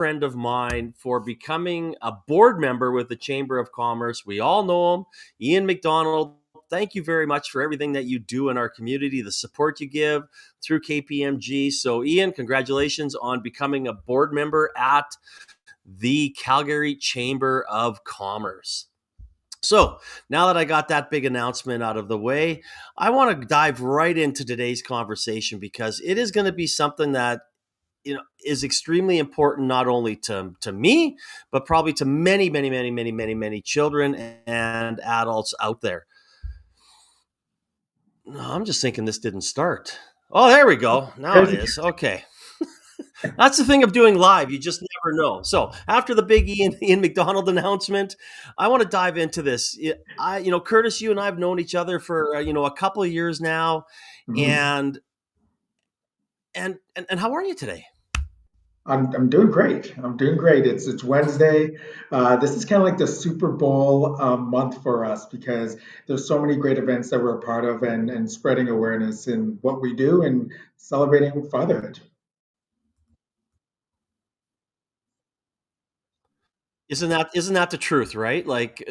friend of mine for becoming a board member with the Chamber of Commerce. We all know him, Ian McDonald. Thank you very much for everything that you do in our community, the support you give through KPMG. So, Ian, congratulations on becoming a board member at the Calgary Chamber of Commerce. So now that I got that big announcement out of the way, I want to dive right into today's conversation because it is going to be something that is extremely important not only to me, but probably to many children and adults out there. No, I'm just thinking this didn't start. Oh, there we go. Now it is. Okay. That's the thing of doing live. You just never know. So after the big Ian McDonald announcement, I want to dive into this. Curtis, you and I have known each other for a couple of years now, Mhm. and how are you today? I'm doing great. I'm doing great. It's Wednesday. This is kind of like the Super Bowl month for us because there's so many great events that we're a part of and spreading awareness in what we do and celebrating fatherhood. Isn't that the truth, right? Like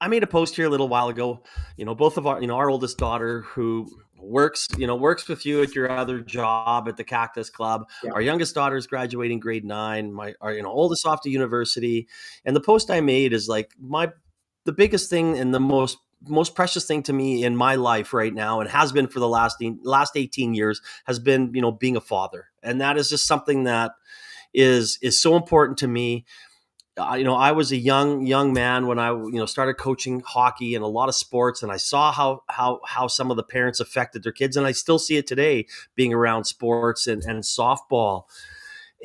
I made a post here a little while ago. Both of our oldest daughter who works with you at your other job at the Cactus Club. Yeah. Our youngest daughter is graduating grade 9. Our oldest off to university. And the post I made is like the biggest thing and the most precious thing to me in my life right now, and has been for the last 18 years, has been being a father. And that is just something that is so important to me. I was a young man when I started coaching hockey and a lot of sports, and I saw how some of the parents affected their kids, and I still see it today being around sports and softball.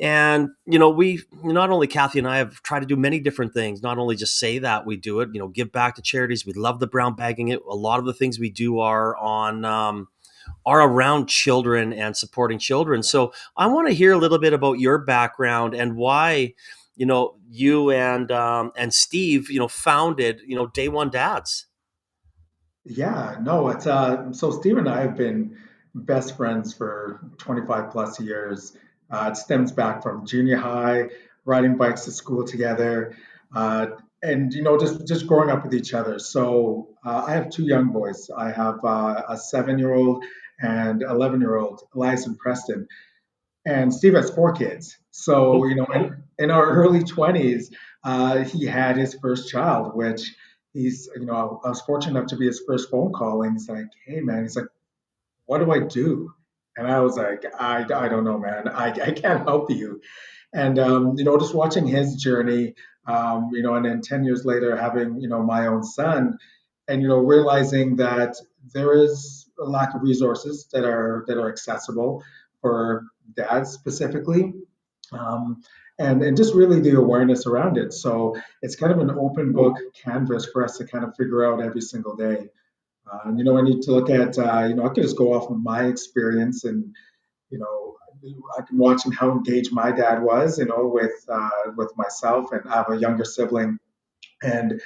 And we not only Kathy and I have tried to do many different things, not only just say that we do it, give back to charities. We love the brown bagging it. A lot of the things we do are around children and supporting children. So I want to hear a little bit about your background and why, you and Steve, founded, Day One Dads. Yeah, no, it's so Steve and I have been best friends for 25 plus years. It stems back from junior high, riding bikes to school together, uh, and just growing up with each other. So I have two young boys. I have a 7-year-old and 11-year-old, Elias and Preston, and Steve has four kids. So Oh, in our early 20s, he had his first child, which I was fortunate enough to be his first phone call, and he's like, "Hey, man," he's like, "What do I do?" And I was like, I don't know, man. I can't help you." And just watching his journey, and then 10 years later having my own son, and realizing that there is a lack of resources that are accessible for dads specifically, um, and just really the awareness around it. So it's kind of an open book canvas for us to kind of figure out every single day. I need to look at, I could just go off of my experience, and you know, I can watch how engaged my dad was, with myself, and I have a younger sibling, and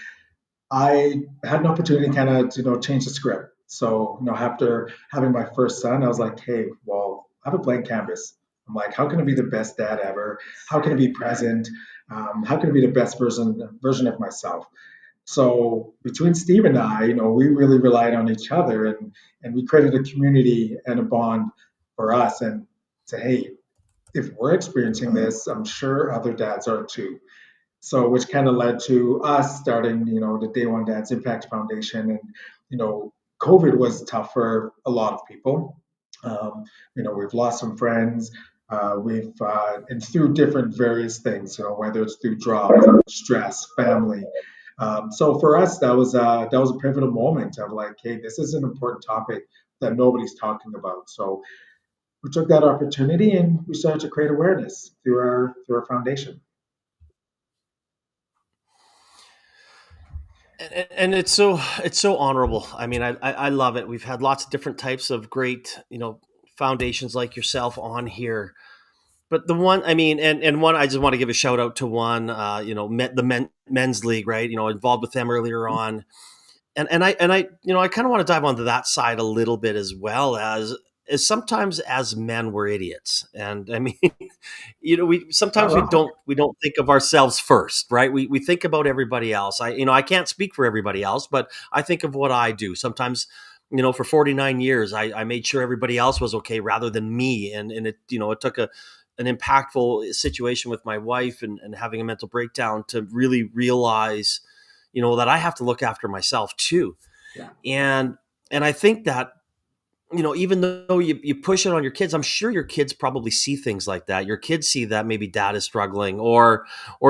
I had an opportunity to kind of, change the script. So, after having my first son, I was like, hey, well, I have a blank canvas. I'm like, how can I be the best dad ever? How can I be present? How can I be the best version of myself? So between Steve and I, we really relied on each other, and we created a community and a bond for us. And say, hey, if we're experiencing this, I'm sure other dads are too. So which kind of led to us starting, the Day One Dads Impact Foundation. And COVID was tough for a lot of people. We've lost some friends. We've and through different various things, whether it's through job, stress, family. So for us, that was a pivotal moment of like, hey, this is an important topic that nobody's talking about. So we took that opportunity and we started to create awareness through our foundation. and it's so honorable. I mean, I love it. We've had lots of different types of great, foundations like yourself on here. But the one, I mean, and one, I just want to give a shout out to one, men's league, right? Involved with them earlier on, and I kind of want to dive onto that side a little bit as well as. is sometimes as men we're idiots, and I mean, we Not sometimes wrong. we don't think of ourselves first, right? We think about everybody else. I can't speak for everybody else, but I think of what I do. Sometimes, for 49 years, I made sure everybody else was okay rather than me, and it took an impactful situation with my wife and having a mental breakdown to really realize, that I have to look after myself too, Yeah. and I think that, even though you push it on your kids, I'm sure your kids probably see things like that. Your kids see that maybe dad is struggling, or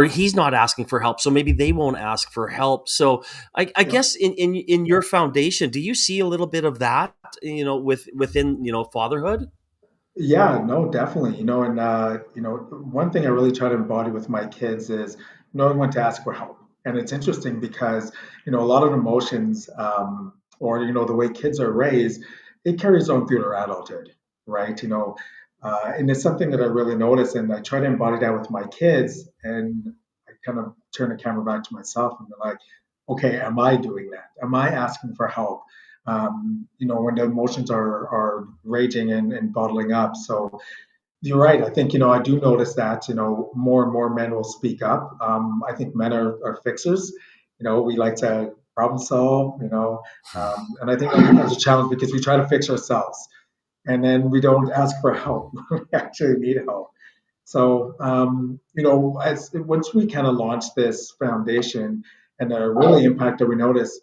he's not asking for help, so maybe they won't ask for help. So I Yeah. guess in your foundation, do you see a little bit of that, within fatherhood? Yeah, no, definitely. And one thing I really try to embody with my kids is knowing when to ask for help. And it's interesting because, a lot of emotions, or the way kids are raised, it carries on through their adulthood, right? And it's something that I really notice, and I try to embody that with my kids. And I kind of turn the camera back to myself and be like, okay, am I doing that? Am I asking for help? When the emotions are raging and bottling up. So you're right. I think, I do notice that, more and more men will speak up. I think men are fixers. We like to problem solve, and I think that becomes a challenge because we try to fix ourselves and then we don't ask for help. We actually need help. So, as once we kind of launched this foundation and the really impact that we noticed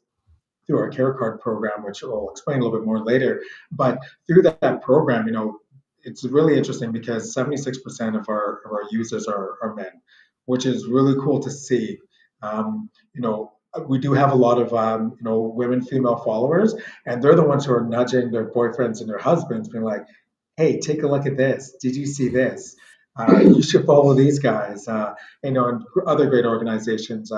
through our care card program, which I'll explain a little bit more later. But through that program, it's really interesting because 76% of our users are men, which is really cool to see. We do have a lot of women, female followers, and they're the ones who are nudging their boyfriends and their husbands, being like, "Hey, take a look at this. Did you see this? You should follow these guys." And other great organizations.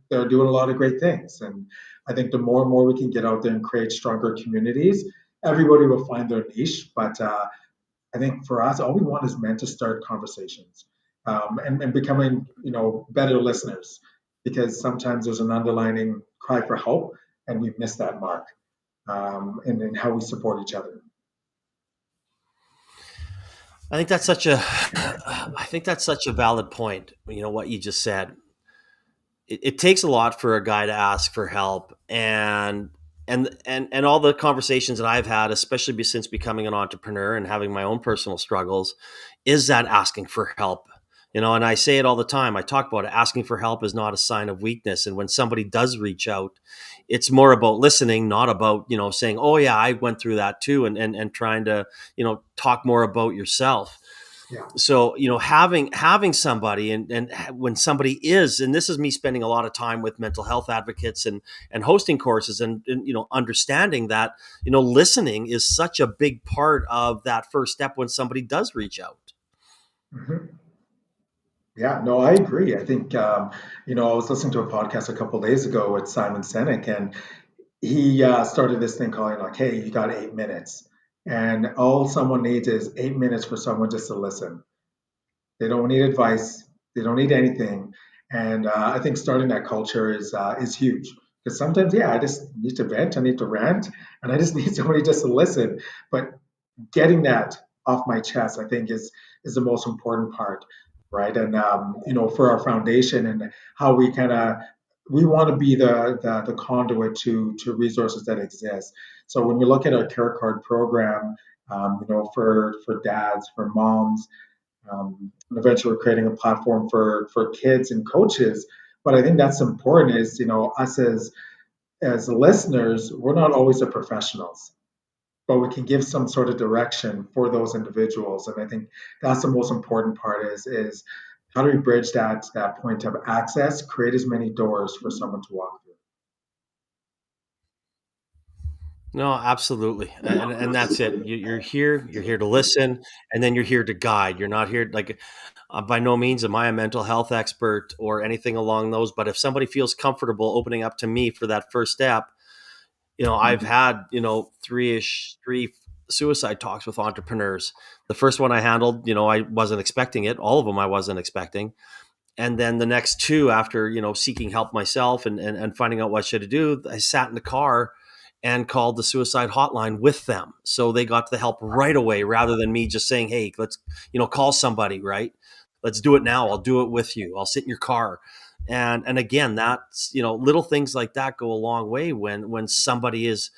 They're doing a lot of great things, and I think the more and more we can get out there and create stronger communities, everybody will find their niche. But I think for us, all we want is men to start conversations, and becoming, better listeners, because sometimes there's an underlining cry for help, and we've missed that mark, in how we support each other. I think that's such a valid point. What you just said. It takes a lot for a guy to ask for help, and all the conversations that I've had, especially since becoming an entrepreneur and having my own personal struggles, is that asking for help. And I say it all the time. I talk about it. Asking for help is not a sign of weakness, and when somebody does reach out, it's more about listening, not about saying, "Oh yeah, I went through that too," and trying to talk more about yourself. Yeah. So having somebody, and when somebody is, and this is me spending a lot of time with mental health advocates and hosting courses, and understanding that listening is such a big part of that first step when somebody does reach out. Mhm. Yeah, no, I agree. I think, I was listening to a podcast a couple of days ago with Simon Sinek, and he started this thing called like, "Hey, you got 8 minutes," and all someone needs is 8 minutes for someone just to listen. They don't need advice. They don't need anything. And I think starting that culture is huge because sometimes, yeah, I just need to vent, I need to rant, and I just need somebody just to listen. But getting that off my chest, I think, is the most important part, right? And for our foundation and how we kind of we want to be the conduit to resources that exist. So when we look at our care card program, for dads, for moms, and eventually we're creating a platform for kids and coaches. But I think that's important is, us as listeners, we're not always the professionals, but we can give some sort of direction for those individuals. And I think that's the most important part is how do we bridge that point of access, create as many doors for someone to walk No, absolutely, and that's it. You're here to listen, and then you're here to guide. You're not here like, by no means am I a mental health expert or anything along those. But if somebody feels comfortable opening up to me for that first step, I've had three suicide talks with entrepreneurs. The first one I handled, I wasn't expecting it. All of them I wasn't expecting, and then the next two, after seeking help myself and finding out what I should do, I sat in the car and called the suicide hotline with them. So they got the help right away rather than me just saying, hey, let's, call somebody, right? Let's do it now. I'll do it with you. I'll sit in your car. And again, that's, little things like that go a long way when somebody is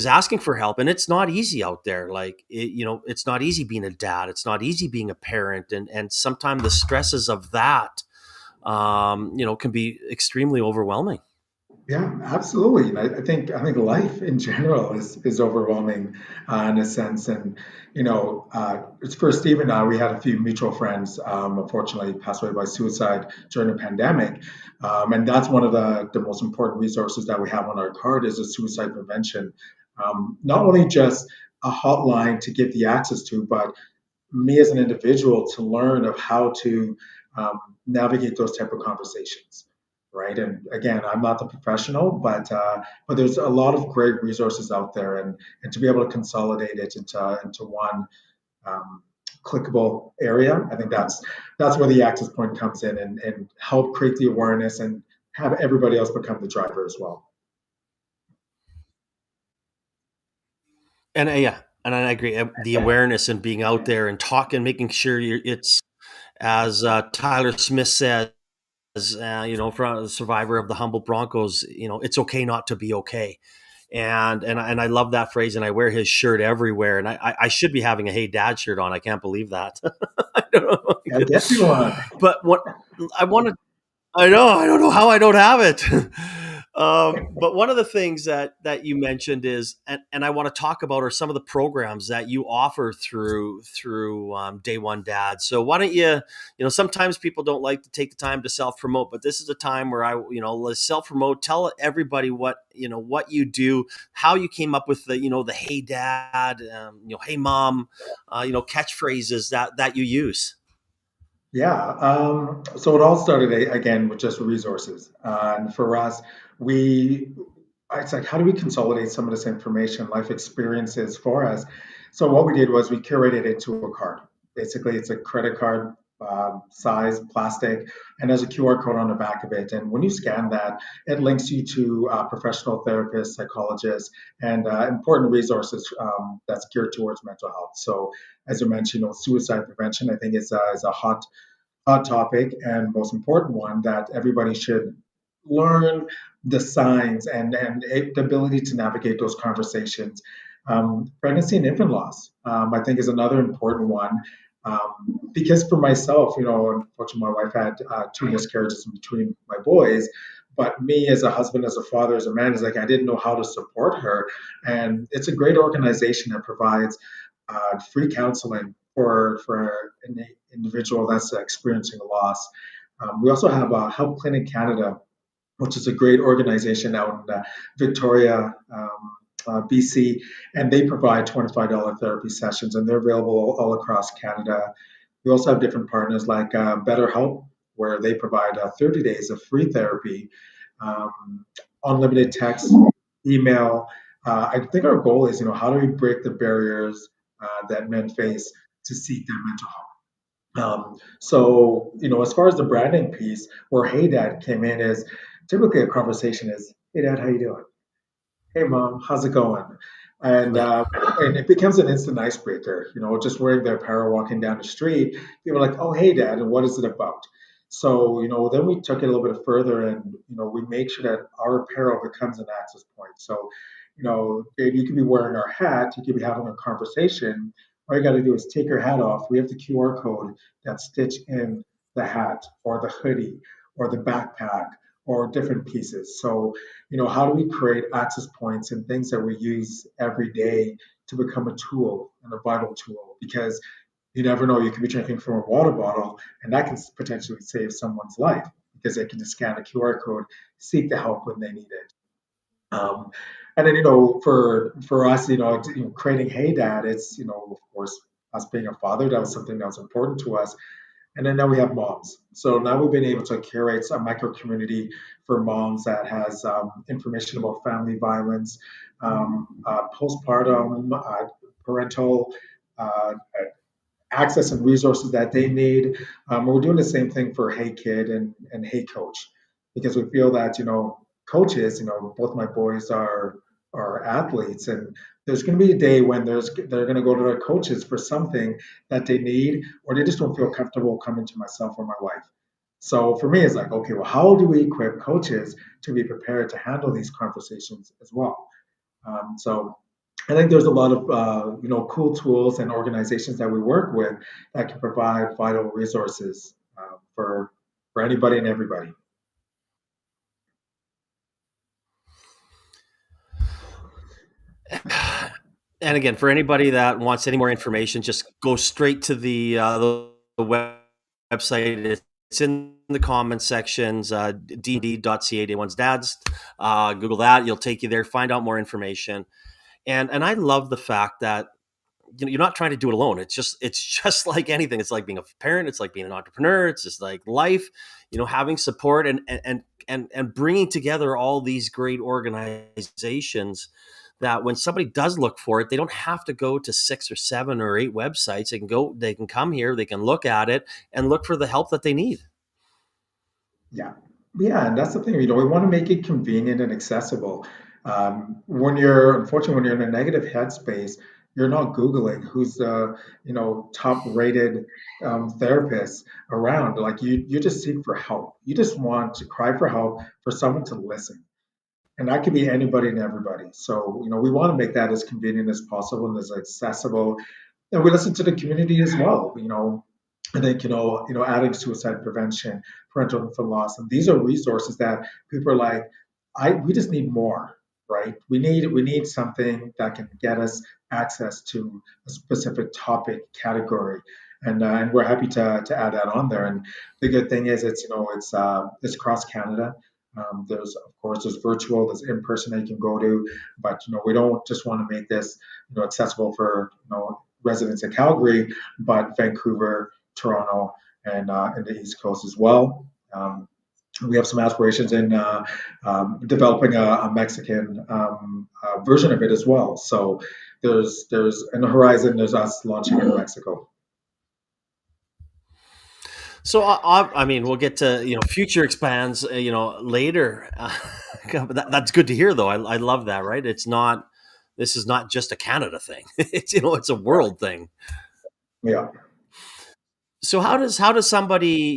asking for help. And it's not easy out there. Like, it's not easy being a dad. It's not easy being a parent. And sometimes the stresses of that, can be extremely overwhelming. Yeah, absolutely. And I think life in general is overwhelming in a sense. And it's for Steve and I. We had a few mutual friends, unfortunately, passed away by suicide during the pandemic, and that's one of the most important resources that we have on our card is a suicide prevention. Not only just a hotline to get the access to, but me as an individual to learn of how to um, navigate those type of conversations, right? And again, I'm not the professional, but there's a lot of great resources out there, and to be able to consolidate it into one um, clickable area, I think that's where the access point comes in, and help create the awareness and have everybody else become the driver as well. And yeah, and I agree. The awareness and being out there and talking, making sure it's as Tyler Smith says, from a survivor of the humble Broncos, it's okay not to be okay. And I love that phrase, and I wear his shirt everywhere. And I should be having a Hey Dad shirt on. I can't believe that. I don't I guess you know, want. but what I want to I know. I don't know how I don't have it. But one of the things that you mentioned is, and I want to talk about, are some of the programs that you offer through Day One Dad. So why don't you, sometimes people don't like to take the time to self promote, but this is a time where let's self promote. Tell everybody what you do, how you came up with the Hey Dad, Hey Mom, catchphrases that you use. Yeah. So it all started again with just resources. And for us, we, it's like, how do we consolidate some of this information, life experiences for us? So what we did was we curated it to a card. Basically, it's a credit card size, plastic, and there's a QR code on the back of it. And when you scan that, it links you to professional therapists, psychologists, and important resources that's geared towards mental health. So as you mentioned, suicide prevention, I think is a hot topic and most important one that everybody should learn the signs and the ability to navigate those conversations. Pregnancy and infant loss, I think, is another important one. Because for myself, unfortunately, my wife had two miscarriages in between my boys. But me as a husband, as a father, as a man, is like I didn't know how to support her. And it's a great organization that provides free counseling for an individual that's experiencing a loss. We also have Help Clinic Canada, which is a great organization out in Victoria, BC, and they provide $25 therapy sessions, and they're available all across Canada. We also have different partners like BetterHelp, where they provide 30 days of free therapy, um, unlimited text, email. I think our goal is, how do we break the barriers that men face to seek their mental health? So, as far as the branding piece, where Hey Dad came in is typically a conversation is, Hey Dad, how you doing? Hey mom, how's it going? And Right. uh, and it becomes an instant icebreaker. Just wearing their apparel, walking down the street, people are like, "Oh, hey, Dad," and what is it about? So then we took it a little bit further, and we make sure that our apparel becomes an access point. So Dave, you could be wearing our hat, you could be having a conversation. All you got to do is take your hat off. We have the QR code that's stitched in the hat or the hoodie or the backpack or different pieces. So how do we create access points and things that we use every day to become a tool and a vital tool? Because you never know, you could be drinking from a water bottle, and that can potentially save someone's life because they can just scan a QR code, seek the help when they need it. Um, and then, for us, creating Hey Dad, it's, of course, us being a father, that was something that was important to us. And then now we have moms. So now we've been able to curate a micro community for moms that has information about family violence, postpartum, parental uh, access and resources that they need. We're doing the same thing for Hey Kid and Hey Coach, because we feel that, coaches, both my boys are are athletes, and there's going to be a day when they're going to go to their coaches for something that they need, or they just don't feel comfortable coming to myself or my wife. So for me, it's like, okay, well, how do we equip coaches to be prepared to handle these conversations as well? So I think there's a lot of cool tools and organizations that we work with that can provide vital resources for anybody and everybody. And again, for anybody that wants any more information, just go straight to the website. It's in the comments sections, d&d.ca, Day1's Dads. Google that. You'll take you there. Find out more information. And I love the fact that you're not trying to do it alone. It's just like anything. It's like being a parent. It's like being an entrepreneur. It's just like life. Having support and bringing together all these great organizations that when somebody does look for it, they don't have to go to 6 or 7 or 8 websites. They can come here, they can look at it and look for the help that they need. Yeah. Yeah, and that's the thing, we want to make it convenient and accessible. Unfortunately, when you're in a negative headspace, you're not Googling who's the, top rated therapist around. Like you just seek for help. You just want to cry for help for someone to listen. And that could be anybody and everybody. So, we want to make that as convenient as possible and as accessible. And we listen to the community as well. I think adding suicide prevention, parental infant loss, and these are resources that people are like, we just need more, right? We need something that can get us access to a specific topic category, and we're happy to add that on there. And the good thing is it's across Canada. There's of course there's virtual, there's in person that you can go to, but we don't just want to make this accessible for residents in Calgary, but Vancouver, Toronto, and the East Coast as well. We have some aspirations in developing a Mexican version of it as well. So there's in the horizon. There's us launching in Mexico. So I mean, we'll get to future expands later. But that's good to hear, though. I love that. Right? It's not. This is not just a Canada thing. It's a world thing. Yeah. So how does somebody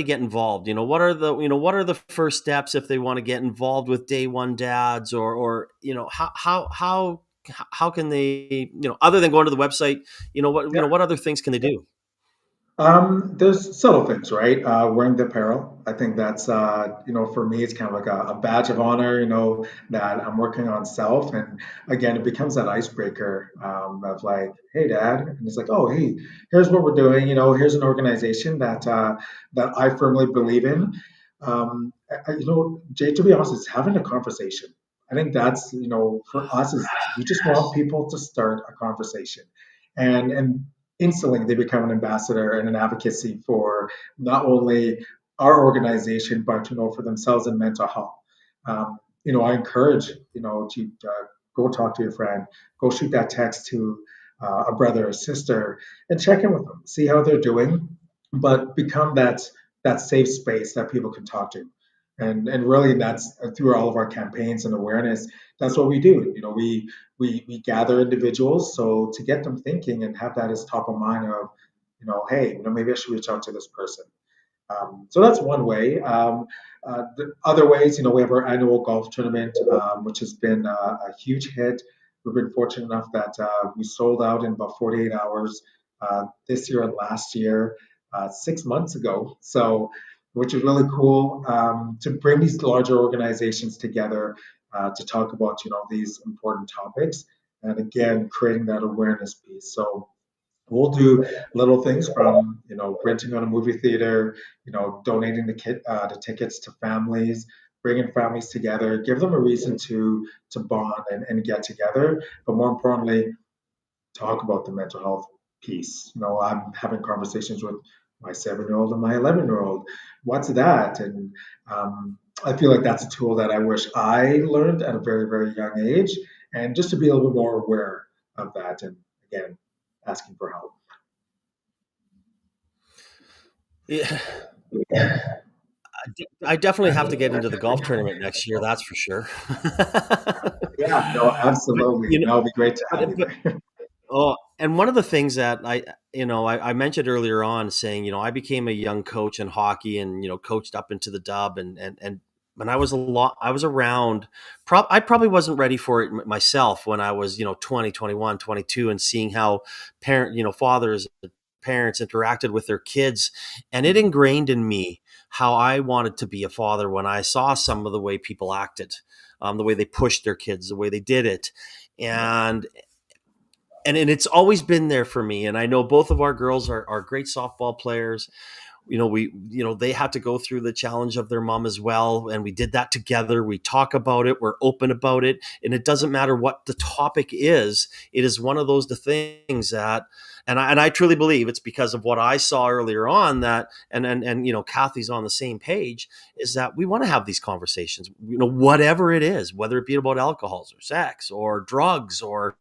get involved? What are the first steps if they want to get involved with Day One Dads, or how can they, other than going to the website, Yeah. what other things can they do? There's subtle things, right? Wearing the apparel. I think that's, for me, it's kind of like a badge of honor, that I'm working on self. And again, it becomes that icebreaker of like, hey, dad. And it's like, oh, hey, here's what we're doing. Here's an organization that I firmly believe in. Jay, to be honest, it's having a conversation. I think that's, for us, is we just want people to start a conversation. And instantly they become an ambassador and an advocacy for not only our organization but for themselves in mental health. I encourage to go talk to your friend, go shoot that text to a brother or sister, and check in with them, see how they're doing, but become that safe space that people can talk to. And really, that's through all of our campaigns and awareness. That's what we do. We gather individuals so to get them thinking and have that as top of mind of, hey, maybe I should reach out to this person. So that's one way. The other ways, we have our annual golf tournament, which has been a huge hit. We've been fortunate enough that we sold out in about 48 hours this year and last year, 6 months ago. So, which is really cool to bring these larger organizations together to talk about, these important topics. And again, creating that awareness piece. So we'll do little things from renting on a movie theater, donating the tickets to families, bringing families together, give them a reason to bond and get together. But more importantly, talk about the mental health piece. I'm having conversations with my 7-year-old and my 11-year-old. What's that? And I feel like that's a tool that I wish I learned at a very, very young age, and just to be a little bit more aware of that. And again, asking for help. Yeah, I definitely have to get into the golf tournament next year. That's for sure. Yeah, no, But absolutely. No, it'd be great to have you but there. oh, and one of the things that I mentioned earlier on, saying, I became a young coach in hockey, and, coached up into the dub, and when I was around, I probably wasn't ready for it myself when I was, 20, 21, 22, and seeing how fathers, parents interacted with their kids. And it ingrained in me how I wanted to be a father when I saw some of the way people acted, the way they pushed their kids, the way they did it. Yeah, And it's always been there for me. And I know both of our girls are great softball players. They had to go through the challenge of their mom as well, and we did that together. We talk about it, we're open about it, and it doesn't matter what the topic is. It is one of those things that, and I truly believe it's because of what I saw earlier on, that, and Kathy's on the same page, is that we want to have these conversations, whatever it is, whether it be about alcohols or sex or drugs, or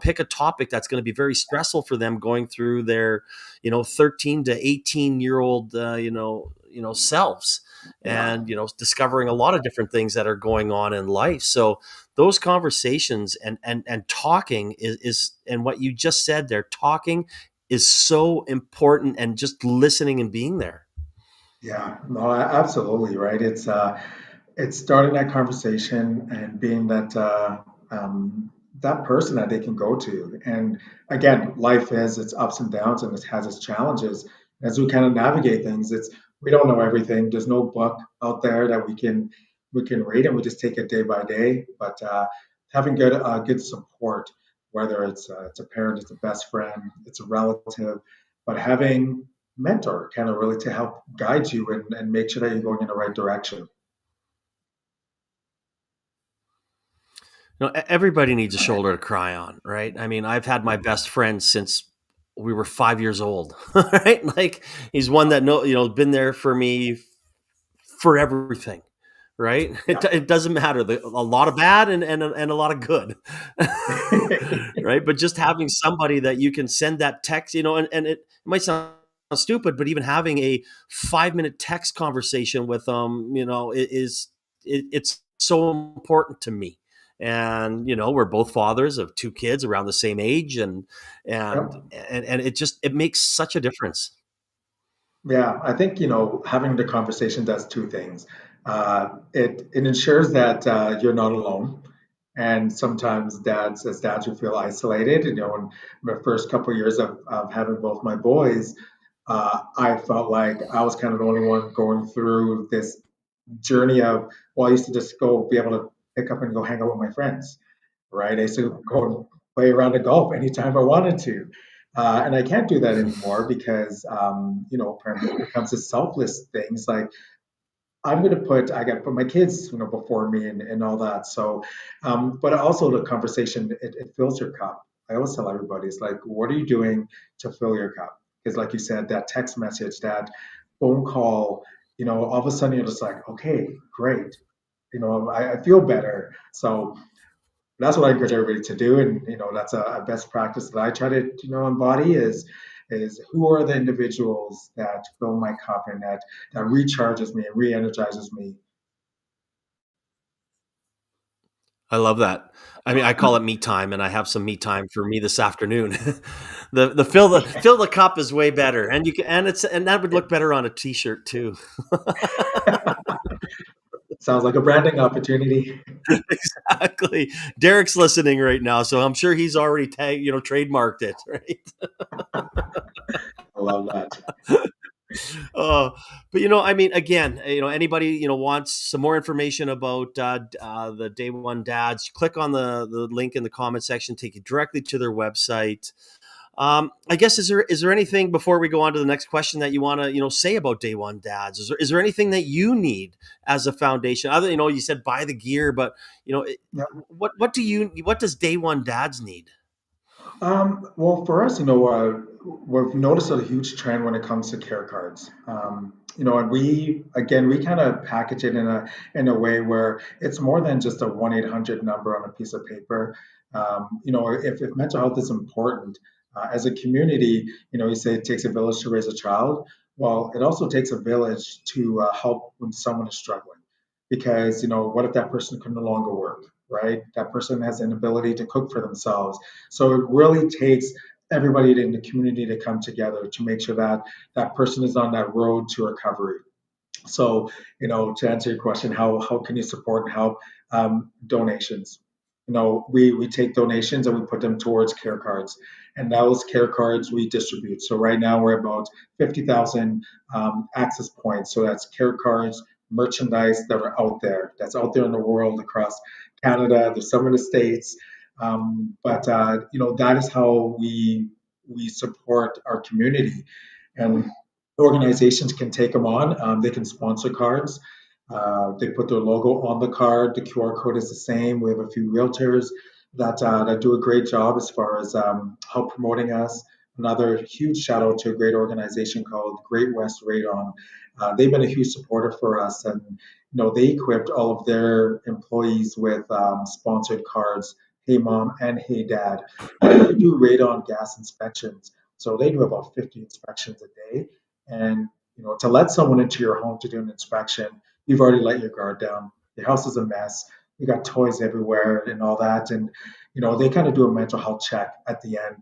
pick a topic that's going to be very stressful for them going through their 13 to 18-year-old selves, yeah, and discovering a lot of different things that are going on in life. So those conversations, and talking is, and what you just said there, talking is so important, and just listening and being there. yeah. No, absolutely, right. It's starting that conversation and being that person that they can go to. And again, life has its ups and downs and it has its challenges. As we kind of navigate things, it's we don't know everything. There's no book out there that we can read, and we just take it day by day. But having good support, whether it's a parent, it's a best friend, it's a relative, but having mentor kind of really to help guide you and make sure that you're going in the right direction. Everybody needs a shoulder to cry on, right? I mean, I've had my best friend since we were 5 years old, right? Like, he's one that been there for me for everything, right? Yeah. It doesn't matter, a lot of bad, and a lot of good, right? But just having somebody that you can send that text, and it might sound stupid, but even having a 5-minute text conversation with them, it's so important to me. And we're both fathers of two kids around the same age, and Yep. and it makes such a difference. Yeah, I think having the conversation does two things. It ensures that you're not alone, and sometimes as dads, we feel isolated. In the first couple of years of having both my boys, I felt like I was kind of the only one going through this journey of, well, I used to just go be able to pick up and go hang out with my friends, right? I used to go and play around the golf anytime I wanted to. And I can't do that anymore because, parenthood becomes this selfless thing. It's like, I got to put my kids, before me and all that. So, but also the conversation, it fills your cup. I always tell everybody, it's like, what are you doing to fill your cup? Because like you said, that text message, that phone call, all of a sudden you're just like, okay, great. I feel better. So that's what I encourage everybody to do, and that's a best practice that I try to embody is who are the individuals that fill my cup and that recharges me and re-energizes me. I love that. I mean, I call it me time, and I have some me time for me this afternoon. The fill the cup is way better, and you can, and that would Yeah. look better on a t-shirt too. Sounds like a branding opportunity. Exactly. Derek's listening right now, so I'm sure he's already trademarked it, right? I love that. Uh, but I mean, again, anybody wants some more information about the Day One Dads, click on the link in the comment section, take you directly to their website. I guess, is there anything before we go on to the next question that you want to say about Day One Dads? Is there anything that you need as a foundation? Other, you said buy the gear, but Yeah. what does Day One Dads need? Well, for us, we've noticed a huge trend when it comes to care cards. And we kind of package it in a way where it's more than just a 1-800 number on a piece of paper. If mental health is important, as a community, you say it takes a village to raise a child. Well, it also takes a village to help when someone is struggling, because what if that person can no longer work, right? That person has an ability to cook for themselves. So it really takes everybody in the community to come together to make sure that that person is on that road to recovery. So, to answer your question, how can you support and help? Donations. We take donations and we put them towards care cards, and those care cards we distribute. So right now we're about 50,000 access points. So that's care cards, merchandise that are out there, that's out there in the world across Canada. There's some in the states, but that is how we support our community. And organizations can take them on. They can sponsor cards. They put their logo on the card. The QR code is the same. We have a few realtors that do a great job as far as help promoting us. Another huge shout out to a great organization called Great West Radon. They've been a huge supporter for us, and they equipped all of their employees with sponsored cards. Hey mom and hey dad. They do radon gas inspections, so they do about 50 inspections a day. And to let someone into your home to do an inspection, you've already let your guard down. Your house is a mess. You got toys everywhere and all that. And they kind of do a mental health check at the end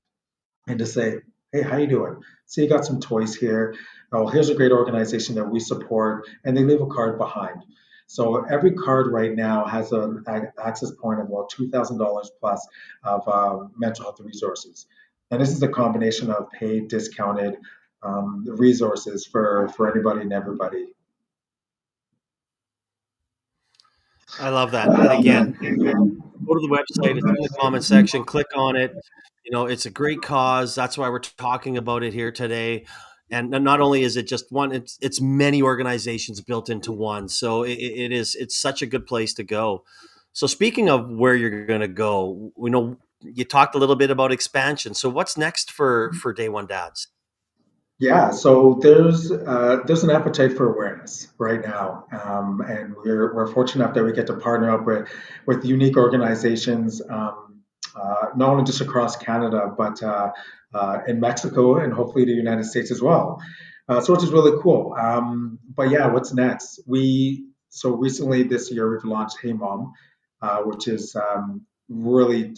and to say, hey, how you doing? So you got some toys here. Oh, here's a great organization that we support, and they leave a card behind. So every card right now has an access point of about $2,000 plus of mental health resources. And this is a combination of paid, discounted resources for anybody and everybody. I love that. And again, go to the website. It's in the comment section. Click on it. It's a great cause. That's why we're talking about it here today. And not only is it just one, it's many organizations built into one. So it's such a good place to go. So speaking of where you're going to go, we know you talked a little bit about expansion. So what's next for Day One Dads? Yeah, so there's an appetite for awareness right now, and we're fortunate enough that we get to partner up with unique organizations, not only just across Canada, but in Mexico and hopefully the United States as well. So which is really cool. But yeah, what's next? So recently this year we've launched Hey Mom, which is really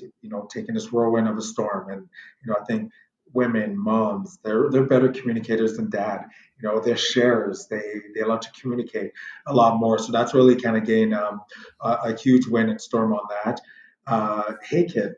taking this whirlwind of a storm, and I think women, moms, they're better communicators than dad. They're sharers. They love to communicate a lot more. So that's really kind of gained a huge win and storm on that. Hey Kid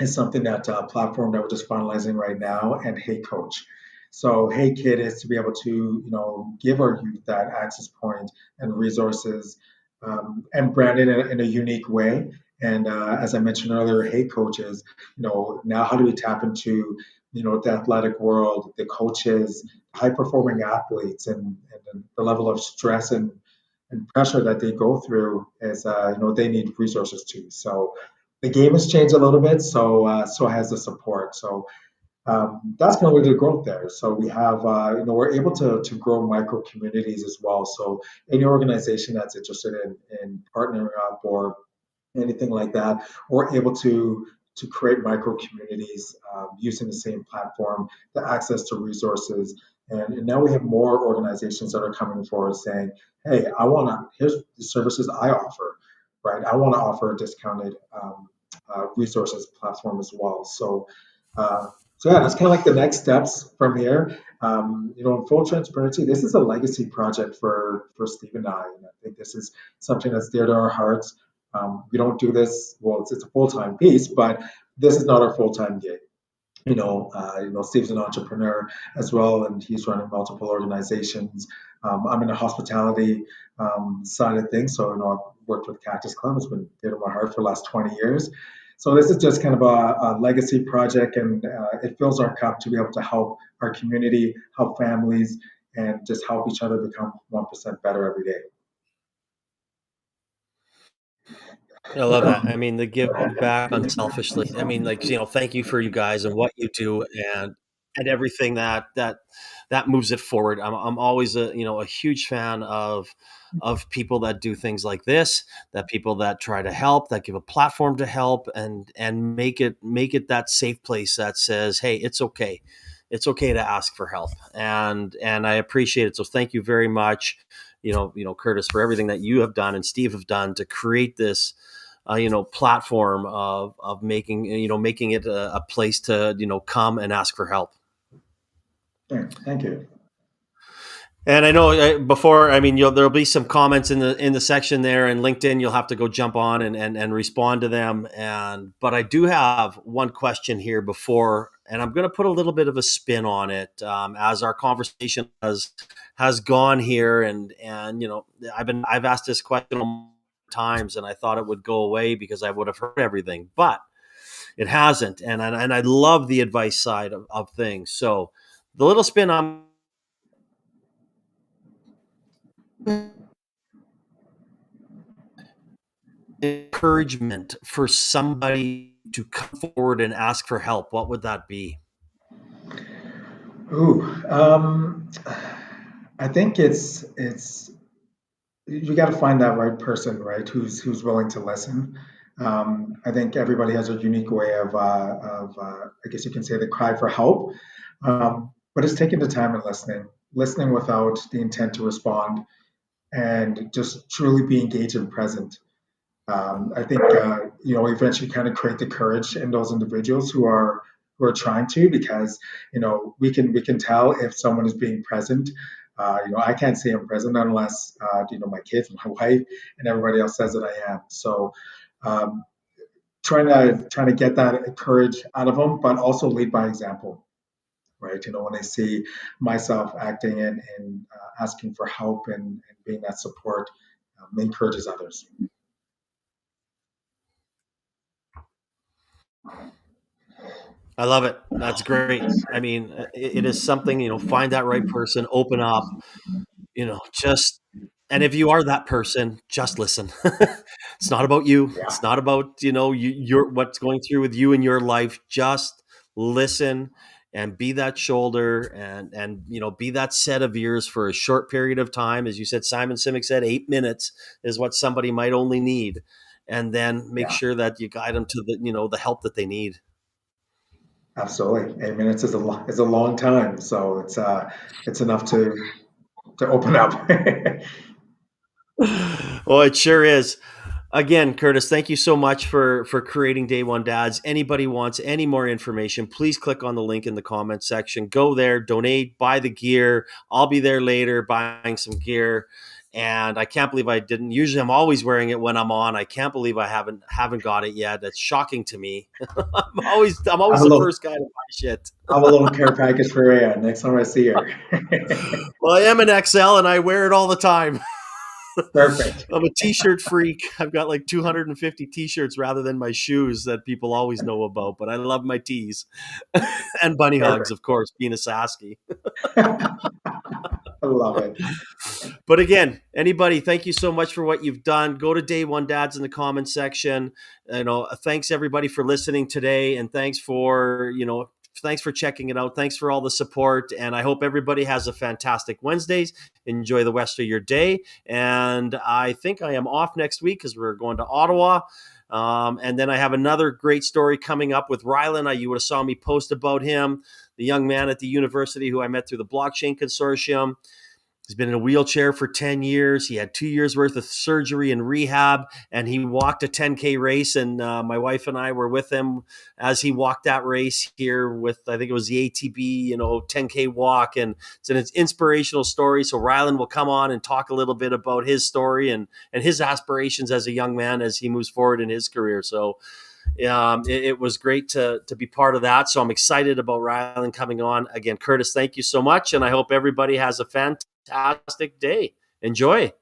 is something that platform that we're just finalizing right now, and Hey Coach. So Hey Kid is to be able to give our youth that access point and resources, and brand it in a unique way. And as I mentioned earlier, Hey Coaches, now how do we tap into the athletic world, the coaches, high performing athletes, and the level of stress and pressure that they go through as they need resources too. So the game has changed a little bit, so has the support. So that's kind of where the growth there. So we have, we're able to grow micro communities as well. So any organization that's interested in partnering up or anything like that, we're able to create micro communities using the same platform, the access to resources. And now we have more organizations that are coming forward saying, hey, here's the services I offer, right? I want to offer a discounted resources platform as well. Uh, so yeah, that's kind of like the next steps from here. In full transparency, this is a legacy project for Steve and I. And I think this is something that's dear to our hearts. We don't do this, well, it's a full-time piece, but this is not our full-time gig. Steve's an entrepreneur as well, and he's running multiple organizations. I'm in the hospitality side of things, so I've worked with Cactus Club. It's been dear to my heart for the last 20 years. So this is just kind of a legacy project, and it fills our cup to be able to help our community, help families, and just help each other become 1% better every day. I love that. I mean, the give back unselfishly. I mean, like, thank you for you guys and what you do and everything that moves it forward. I'm always a huge fan of people that do things like this, that people that try to help, that give a platform to help and make it that safe place that says, hey, it's okay. It's okay to ask for help. And I appreciate it. So thank you very much, Curtis, for everything that you have done and Steve have done to create this platform of making it a place to come and ask for help. Yeah, thank you. And I know before, I mean, there'll be some comments in the section there, and LinkedIn. You'll have to go jump on and respond to them. But I do have one question here before, and I'm going to put a little bit of a spin on it as our conversation has gone here. And I've asked this question times, and I thought it would go away because I would have heard everything, but it hasn't. And I love the advice side of things. So the little spin on encouragement for somebody to come forward and ask for help, what would that be? Ooh, I think it's you got to find that right person, right? Who's willing to listen. I think everybody has a unique way I guess you can say, the cry for help. But it's taking the time and listening without the intent to respond, and just truly be engaged and present. I think eventually kind of create the courage in those individuals who are trying to, because we can tell if someone is being present. I can't say I'm present unless my kids, my wife, and everybody else says that I am. So um, trying to get that courage out of them, but also lead by example, right? When I see myself acting and asking for help and being that support, encourages others. I love it. That's great. I mean, it is something, find that right person, open up, just, and if you are that person, just listen. It's not about you. Yeah, It's not about, your what's going through with you in your life. Just listen and be that shoulder and be that set of ears for a short period of time. As you said, Simon Sinek said 8 minutes is what somebody might only need. And then make yeah. sure that you guide them to the help that they need. Absolutely. 8 minutes is a long time, so it's enough to open up. Well, it sure is. Again, Curtis, thank you so much for creating Day One Dads. Anybody wants any more information, please click on the link in the comment section. Go there, donate, buy the gear. I'll be there later buying some gear. And I can't believe I didn't. Usually I'm always wearing it when I'm on. I can't believe I haven't got it yet. That's shocking to me. I'm always I'm a the little first guy to buy shit. I'm a little care package for Rhea next time I see her. Well, I am an XL and I wear it all the time. Perfect. I'm a t-shirt freak. I've got like 250 t-shirts rather than my shoes that people always know about, but I love my tees and bunny hugs, Perfect. of course, being a Sasky. I love it. But again, anybody, thank you so much for what you've done. Go to Day One Dads in the comments section. Thanks everybody for listening today, and thanks for checking it out. Thanks for all the support, and I hope everybody has a fantastic Wednesdays. Enjoy the rest of your day, and I think I am off next week because we're going to Ottawa. And then I have another great story coming up with Rylan. You would have saw me post about him, the young man at the university who I met through the blockchain consortium. He's been in a wheelchair for 10 years. He had 2 years worth of surgery and rehab, and he walked a 10K race. And my wife and I were with him as he walked that race here with, I think it was the ATB, 10K walk. And it's an inspirational story. So Rylan will come on and talk a little bit about his story and his aspirations as a young man as he moves forward in his career. So it was great to be part of that. So I'm excited about Rylan coming on. Again, Curtis, thank you so much. And I hope everybody has a fantastic day. Enjoy.